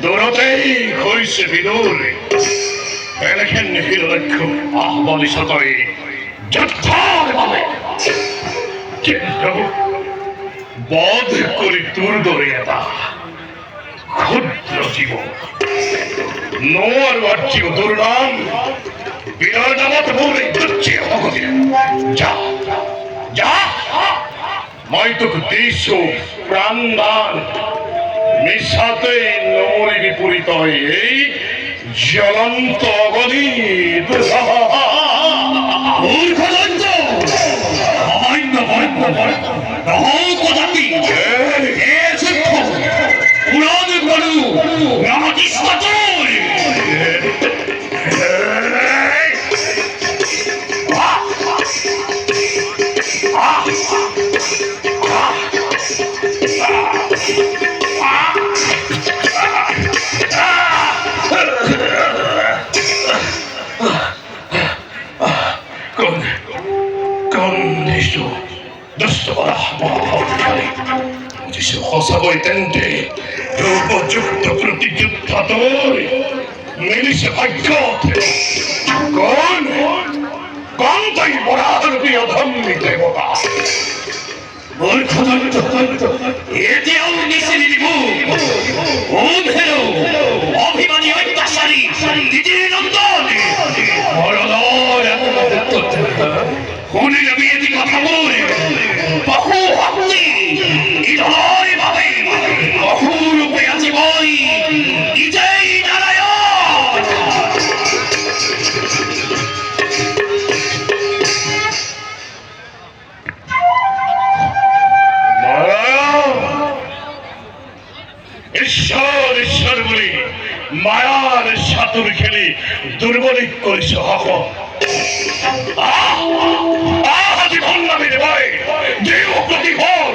দৌড়তেই হইছে বিদুর এনেখেন হিরলক্ষ আহ্বানি সতই যুদ্ধের বলে কিন্তু বধ করি দুর্দরিয়তা ক্ষুদ্র জীব নোর বাচ্চিব দুর্নাম বিনয় নামত বলে দুচ্ছি ভগতি যা যা ময়তুক দেশ প্রাণদান মিশাতে নমরি বিপরীত এই জ্বলন্ত অগণিত পুরাণ করু হসাবইতেন্তে উপযুক্ত প্রতিযোদ্ধা তোর মিলিছে ভাগ্য কোন কোন তাই বরারূপী অধম্মী দেবতা এতেও নিশিলি অভিমানী অত্যাচারী নিজের নন্দন শুনিলে বিয়েটি কথা বলে বহু ভক্তি ইধয় ভাবে বহু রূপে আছে বই নিজেই নারায়ণ ঈশ্বর ঈশ্বর বলি মায়ার সাতুর খেলি দুর্বলী করিস হক আজ ভন্ডামির ভয় দেহ প্রতিফল